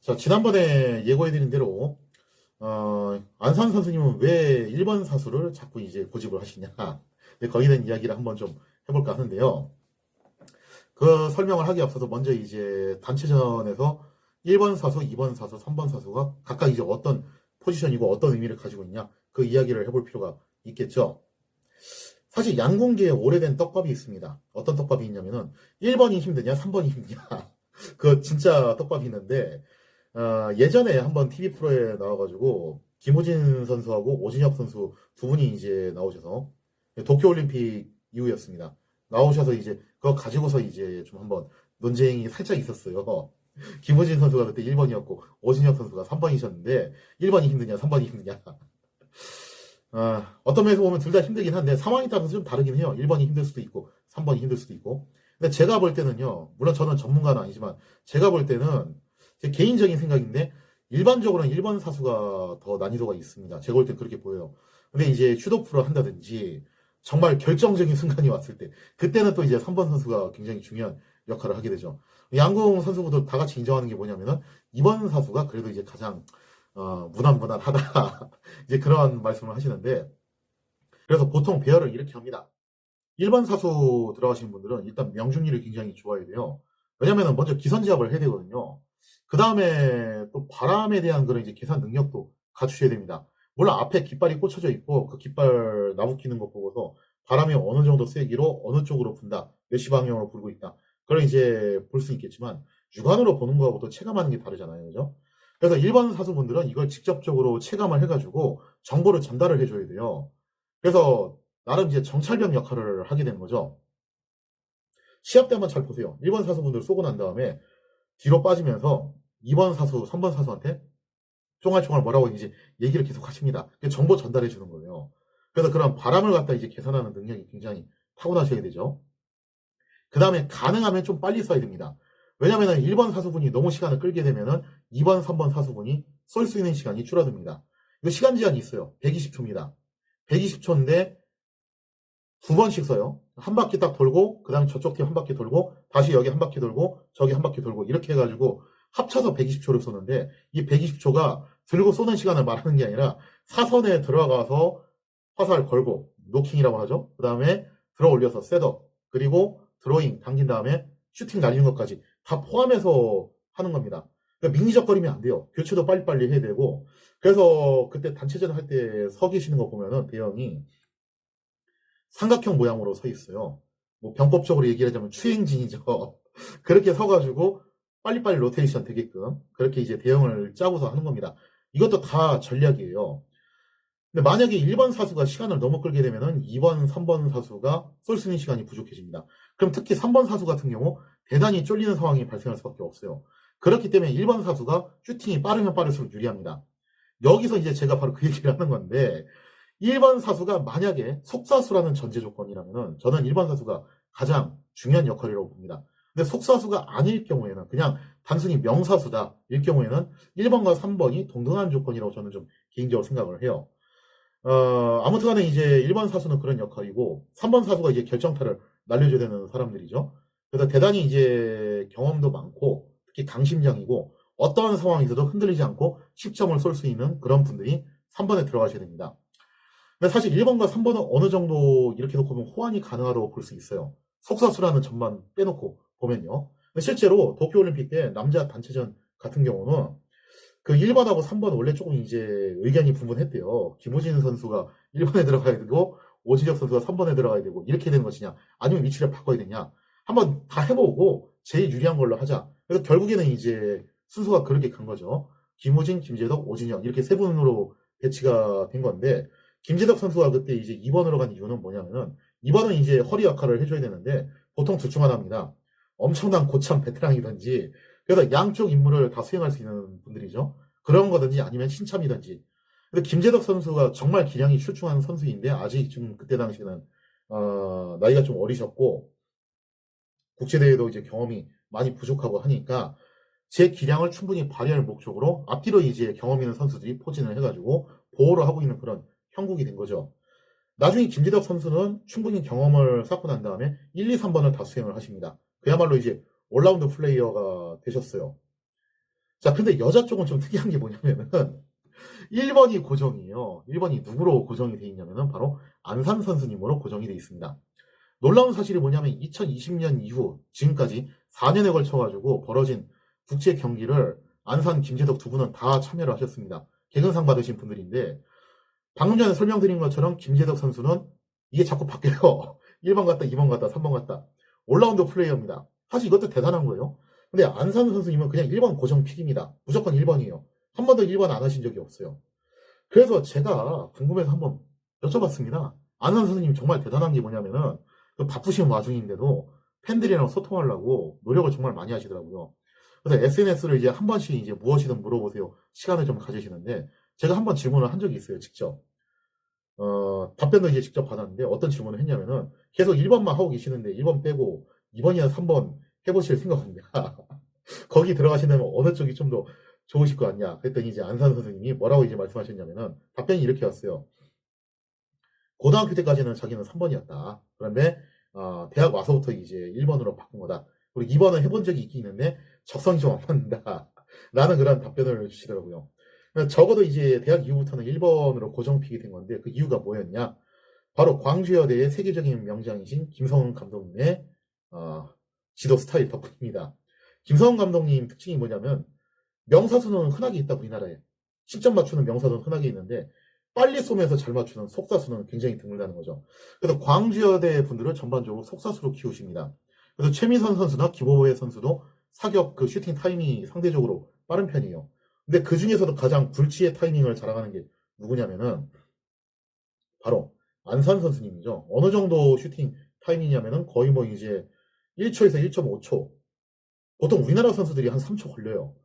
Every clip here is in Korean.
자, 지난번에 예고해드린 대로, 안산 선수님은 왜 1번 사수를 자꾸 이제 고집을 하시냐. 네, 거기에 대한 이야기를 한번 좀 해볼까 하는데요. 그 설명을 하기 앞서서 먼저 이제 단체전에서 1번 사수, 2번 사수, 3번 사수가 각각 이제 어떤 포지션이고 어떤 의미를 가지고 있냐. 그 이야기를 해볼 필요가 있겠죠. 사실 양궁계에 오래된 떡밥이 있습니다. 어떤 떡밥이 있냐면은 1번이 힘드냐, 3번이 힘드냐. 그 진짜 떡밥이 있는데, 예전에 한번 TV 프로에 나와가지고 김호진 선수하고 오진혁 선수 두 분이 이제 나오셔서 도쿄올림픽 이후였습니다. 나오셔서 이제 그거 가지고서 이제 좀 한번 논쟁이 살짝 있었어요. 김호진 선수가 그때 1번이었고 오진혁 선수가 3번이셨는데 1번이 힘드냐 3번이 힘드냐. 어떤 면에서 보면 둘 다 힘들긴 한데 상황에 따라서 좀 다르긴 해요. 1번이 힘들 수도 있고 3번이 힘들 수도 있고. 근데 제가 볼 때는요. 물론 저는 전문가는 아니지만 제가 볼 때는 제 개인적인 생각인데 일반적으로는 1번 사수가 더 난이도가 있습니다. 제가 볼 때 그렇게 보여요. 근데 이제 슈도프를 한다든지 정말 결정적인 순간이 왔을 때 그때는 또 이제 3번 선수가 굉장히 중요한 역할을 하게 되죠. 양궁 선수분들 다 같이 인정하는 게 뭐냐면은 2번 사수가 그래도 이제 가장 무난무난하다 이제 그런 말씀을 하시는데 그래서 보통 배열을 이렇게 합니다. 1번 사수 들어가시는 분들은 일단 명중률이 굉장히 좋아야 돼요. 왜냐면은 먼저 기선제압을 해야 되거든요. 그 다음에 또 바람에 대한 그런 이제 계산 능력도 갖추셔야 됩니다. 물론 앞에 깃발이 꽂혀져 있고 그 깃발 나부키는 거 보고서 바람이 어느 정도 세기로 어느 쪽으로 분다, 몇 시 방향으로 불고 있다. 그걸 이제 볼 수 있겠지만 육안으로 보는 거하고 또 체감하는 게 다르잖아요. 그죠? 그래서 1번 사수분들은 이걸 직접적으로 체감을 해가지고 정보를 전달을 해줘야 돼요. 그래서 나름 이제 정찰병 역할을 하게 되는 거죠. 시합 때 한번 잘 보세요. 1번 사수분들 쏘고 난 다음에 뒤로 빠지면서 2번 사수, 3번 사수한테 쫑알쫑알 뭐라고 이제 얘기를 계속 하십니다. 정보 전달해 주는 거예요. 그래서 그런 바람을 갖다 이제 계산하는 능력이 굉장히 타고나셔야 되죠. 그 다음에 가능하면 좀 빨리 써야 됩니다. 왜냐면은 1번 사수분이 너무 시간을 끌게 되면은 2번, 3번 사수분이 쏠 수 있는 시간이 줄어듭니다. 이거 시간 제한이 있어요. 120초입니다. 120초인데 두 번씩 써요. 한 바퀴 딱 돌고 그 다음에 저쪽 팀 한 바퀴 돌고 다시 여기 한 바퀴 돌고 저기 한 바퀴 돌고 이렇게 해가지고 합쳐서 120초를 쏘는데 이 120초가 들고 쏘는 시간을 말하는 게 아니라 사선에 들어가서 화살 걸고 노킹이라고 하죠. 그 다음에 들어 올려서 셋업 그리고 드로잉 당긴 다음에 슈팅 날리는 것까지 다 포함해서 하는 겁니다. 그러니까 민기적거리면 안 돼요. 교체도 빨리빨리 해야 되고 그래서 그때 단체전 할 때 서 계시는 거 보면은 대형이 삼각형 모양으로 서 있어요. 뭐 병법적으로 얘기하자면 추행진이죠. 그렇게 서가지고 빨리빨리 로테이션 되게끔 그렇게 이제 대형을 짜고서 하는 겁니다. 이것도 다 전략이에요. 근데 만약에 1번 사수가 시간을 너무 끌게 되면은 2번, 3번 사수가 쏠 수 있는 시간이 부족해집니다. 그럼 특히 3번 사수 같은 경우 대단히 쫄리는 상황이 발생할 수밖에 없어요. 그렇기 때문에 1번 사수가 슈팅이 빠르면 빠를수록 유리합니다. 여기서 이제 제가 바로 그 얘기를 하는 건데 1번 사수가 만약에 속사수라는 전제 조건이라면은 저는 1번 사수가 가장 중요한 역할이라고 봅니다. 근데 속사수가 아닐 경우에는 그냥 단순히 명사수다 일 경우에는 1번과 3번이 동등한 조건이라고 저는 좀 개인적으로 생각을 해요. 아무튼 간에 이제 1번 사수는 그런 역할이고 3번 사수가 이제 결정타를 날려줘야 되는 사람들이죠. 그래서 대단히 이제 경험도 많고 특히 강심장이고 어떠한 상황에서도 흔들리지 않고 10점을 쏠 수 있는 그런 분들이 3번에 들어가셔야 됩니다. 근데 사실 1번과 3번은 어느 정도 이렇게 놓고 보면 호환이 가능하다고 볼 수 있어요. 속사수라는 점만 빼놓고 보면요. 실제로 도쿄올림픽 때 남자 단체전 같은 경우는 그 1번하고 3번 원래 조금 이제 의견이 분분했대요. 김호진 선수가 1번에 들어가야 되고 오지혁 선수가 3번에 들어가야 되고 이렇게 되는 것이냐 아니면 위치를 바꿔야 되냐 한번 다 해보고 제일 유리한 걸로 하자. 그래서 결국에는 이제 순서가 그렇게 간 거죠. 김호진, 김재덕, 오진혁 이렇게 세 분으로 배치가 된 건데 김재덕 선수가 그때 이제 2번으로 간 이유는 뭐냐면은 2번은 이제 허리 역할을 해줘야 되는데 보통 둘 중 하나입니다. 엄청난 고참 베테랑이든지 그래서 양쪽 임무를 다 수행할 수 있는 분들이죠. 그런 거든지 아니면 신참이든지. 근데 김재덕 선수가 정말 기량이 출중한 선수인데 아직 좀 그때 당시에는 나이가 좀 어리셨고 국제대회도 이제 경험이 많이 부족하고 하니까 제 기량을 충분히 발휘할 목적으로 앞뒤로 이제 경험 있는 선수들이 포진을 해가지고 보호를 하고 있는 그런 형국이 된 거죠. 나중에 김재덕 선수는 충분히 경험을 쌓고 난 다음에 1, 2, 3번을 다 수행을 하십니다. 그야말로 이제 올라운드 플레이어가 되셨어요. 자, 근데 여자 쪽은 좀 특이한 게 뭐냐면은 1번이 고정이에요. 1번이 누구로 고정이 돼 있냐면은 바로 안산 선수님으로 고정이 돼 있습니다. 놀라운 사실이 뭐냐면 2020년 이후 지금까지 4년에 걸쳐가지고 벌어진 국제 경기를 안산, 김재덕 두 분은 다 참여를 하셨습니다. 개근상 받으신 분들인데 방금 전에 설명드린 것처럼 김재덕 선수는 이게 자꾸 바뀌어요. 1번 갔다, 2번 갔다, 3번 갔다. 올라운드 플레이어입니다. 사실 이것도 대단한 거예요. 근데 안산 선수님은 그냥 1번 고정 픽입니다. 무조건 1번이에요. 한 번도 1번 안 하신 적이 없어요. 그래서 제가 궁금해서 한번 여쭤봤습니다. 안산 선수님 정말 대단한 게 뭐냐면은 그 바쁘신 와중인데도 팬들이랑 소통하려고 노력을 정말 많이 하시더라고요. 그래서 SNS를 이제 한 번씩 이제 무엇이든 물어보세요. 시간을 좀 가지시는데 제가 한번 질문을 한 적이 있어요. 직접. 답변도 이제 직접 받았는데 어떤 질문을 했냐면은 계속 1번만 하고 계시는데 1번 빼고 2번이나 3번 해보실 생각 없냐. 거기 들어가신다면 어느 쪽이 좀 더 좋으실 것 같냐. 그랬더니 이제 안산 선생님이 뭐라고 이제 말씀하셨냐면은 답변이 이렇게 왔어요. 고등학교 때까지는 자기는 3번이었다. 그런데 대학 와서부터 이제 1번으로 바꾼 거다. 그리고 2번은 해본 적이 있긴 있는데 적성이 좀 안 맞는다. 라는 그런 답변을 주시더라고요. 적어도 이제 대학 이후부터는 1번으로 고정픽이 된 건데 그 이유가 뭐였냐? 바로 광주여대의 세계적인 명장이신 김성훈 감독님의 어, 지도 스타일 덕분입니다. 김성훈 감독님 특징이 뭐냐면 명사수는 흔하게 있다 우리나라에. 10점 맞추는 명사수는 흔하게 있는데 빨리 쏘면서 잘 맞추는 속사수는 굉장히 드물다는 거죠. 그래서 광주여대 분들은 전반적으로 속사수로 키우십니다. 그래서 최민선 선수나 김호배 선수도 사격 그 슈팅 타이밍이 상대적으로 빠른 편이에요. 근데 그 중에서도 가장 굴치의 타이밍을 자랑하는 게 누구냐면은 바로 안산 선수님이죠. 어느 정도 슈팅 타이밍이냐면은 거의 뭐 이제 1초에서 1.5초. 보통 우리나라 선수들이 한 3초 걸려요.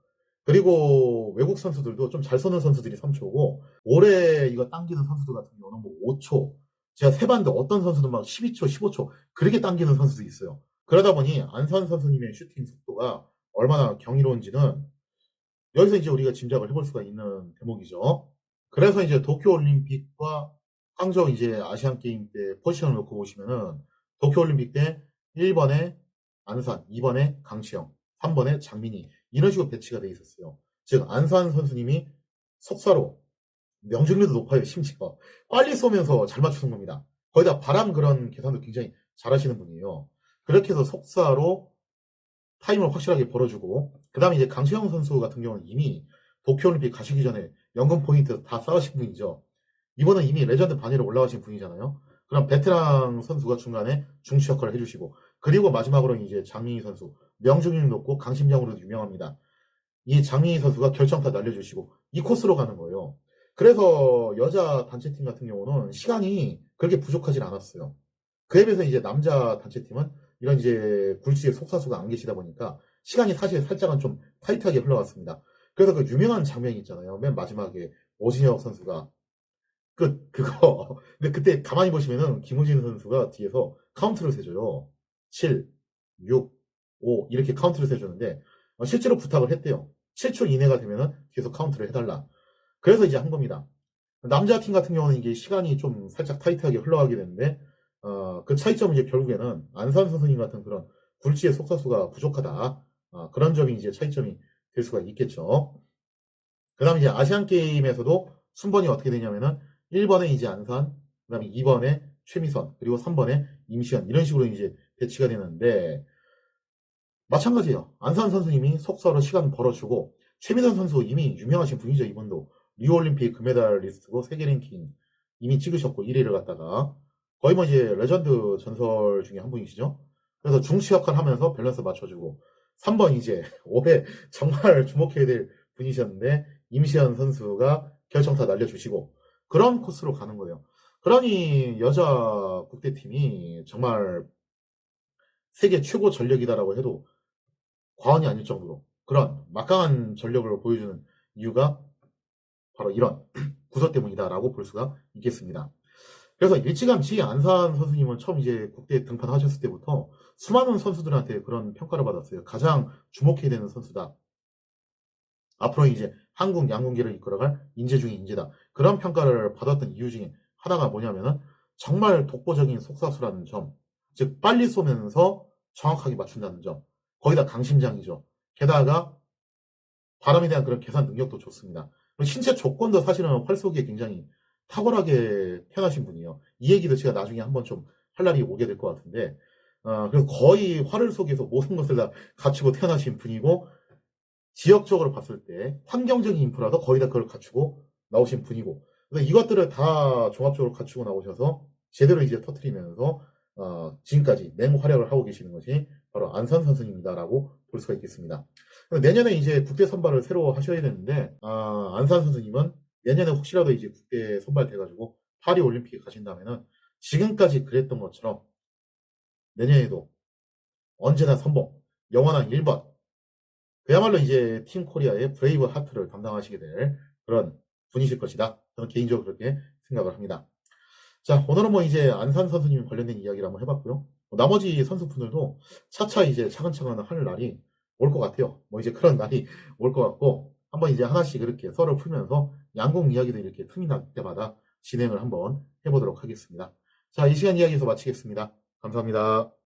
그리고 외국 선수들도 좀 잘 쏘는 선수들이 3초고 오래 이거 당기는 선수들 같은 경우는 뭐 5초. 제가 세봤는데 어떤 선수는 막 12초, 15초 그렇게 당기는 선수도 있어요. 그러다 보니 안산 선수님의 슈팅 속도가 얼마나 경이로운지는 여기서 이제 우리가 짐작을 해볼 수가 있는 대목이죠. 그래서 이제 도쿄올림픽과 항저우 이제 아시안게임 때 포지션을 놓고 보시면은 도쿄올림픽 때 1번에 안산, 2번에 강치영, 3번에 장민희 이런 식으로 배치가 돼 있었어요. 즉 안산 선수님이 속사로 명중률도 높아요. 심지어 빨리 쏘면서 잘 맞추는 겁니다. 거기다 바람 그런 계산도 굉장히 잘하시는 분이에요. 그렇게 해서 속사로 타임을 확실하게 벌어주고 그 다음에 이제 강수영 선수 같은 경우는 이미 도쿄올림픽 가시기 전에 연금 포인트 다 쌓으신 분이죠. 이번은 이미 레전드 반열에 올라가신 분이잖아요. 그럼 베테랑 선수가 중간에 중추 역할을 해주시고 그리고 마지막으로 이제 장민희 선수 명중률 높고 강심장으로도 유명합니다. 이 장민희 선수가 결정타 날려주시고 이 코스로 가는 거예요. 그래서 여자 단체팀 같은 경우는 시간이 그렇게 부족하진 않았어요. 그에 비해서 이제 남자 단체팀은 이런 이제 굴지의 속사수가 안 계시다 보니까 시간이 사실 살짝은 좀 타이트하게 흘러갔습니다. 그래서 그 유명한 장면이 있잖아요. 맨 마지막에 오진혁 선수가 그거. 근데 그때 가만히 보시면은 김우진 선수가 뒤에서 카운트를 세줘요. 7, 6, 5 이렇게 카운트를 세주는데 실제로 부탁을 했대요. 7초 이내가 되면은 뒤에서 카운트를 해달라. 그래서 이제 한 겁니다. 남자 팀 같은 경우는 이게 시간이 좀 살짝 타이트하게 흘러가게 되는데 그 차이점은 이제 결국에는 안산 선수님 같은 그런 굴지의 속사수가 부족하다. 그런 점이 이제 차이점이 될 수가 있겠죠. 그 다음에 이제 아시안 게임에서도 순번이 어떻게 되냐면은 1번에 이제 안산, 그 다음에 2번에 최미선, 그리고 3번에 임시현 이런 식으로 이제 배치가 되는데 마찬가지예요. 안산 선수님이 속사로 시간 벌어주고 최미선 선수 이미 유명하신 분이죠. 이분도 리우올림픽 금메달리스트고 세계 랭킹 이미 찍으셨고 1위를 갖다가 거의 뭐 이제 레전드 전설 중에 한 분이시죠. 그래서 중시 역할 하면서 밸런스 맞춰주고 3번 이제 올해 정말 주목해야 될 분이셨는데 임시현 선수가 결정타 날려주시고 그런 코스로 가는 거예요. 그러니 여자 국대팀이 정말 세계 최고 전력이다라고 해도 과언이 아닐 정도로 그런 막강한 전력을 보여주는 이유가 바로 이런 구서 때문이다라고 볼 수가 있겠습니다. 그래서 일찌감치 안산 선수님은 처음 이제 국대 등판하셨을 때부터 수많은 선수들한테 그런 평가를 받았어요. 가장 주목해야 되는 선수다. 앞으로 이제 한국 양궁계를 이끌어갈 인재 중에 인재다. 그런 평가를 받았던 이유 중에 하나가 뭐냐면은 정말 독보적인 속사수라는 점. 즉 빨리 쏘면서 정확하게 맞춘다는 점. 거기다 강심장이죠. 게다가 바람에 대한 그런 계산 능력도 좋습니다. 신체 조건도 사실은 활 쏘기에 굉장히 탁월하게 태어나신 분이에요. 이 얘기도 제가 나중에 한번 좀 할 날이 오게 될 것 같은데, 그래서 거의 활을 속에서 모든 것을 다 갖추고 태어나신 분이고, 지역적으로 봤을 때 환경적인 인프라도 거의 다 그걸 갖추고 나오신 분이고, 그래서 이것들을 다 종합적으로 갖추고 나오셔서 제대로 이제 터트리면서 지금까지 맹활약을 하고 계시는 것이 바로 안산 선수님이다라고 볼 수가 있겠습니다. 내년에 이제 국대 선발을 새로 하셔야 되는데, 안산 선수님은 내년에 혹시라도 이제 국대 선발 돼가지고 파리 올림픽에 가신다면은 지금까지 그랬던 것처럼 내년에도 언제나 선봉, 영원한 1번, 그야말로 이제 팀 코리아의 브레이브 하트를 담당하시게 될 그런 분이실 것이다. 저는 개인적으로 그렇게 생각을 합니다. 자, 오늘은 뭐 이제 안산 선수님 관련된 이야기를 한번 해봤고요. 나머지 선수분들도 차차 이제 차근차근 할 날이 올 것 같아요. 뭐 이제 그런 날이 올 것 같고, 한번 이제 하나씩 이렇게 썰을 풀면서 양궁 이야기도 이렇게 틈이 날 때마다 진행을 한번 해보도록 하겠습니다. 자, 이 시간 이야기에서 마치겠습니다. 감사합니다.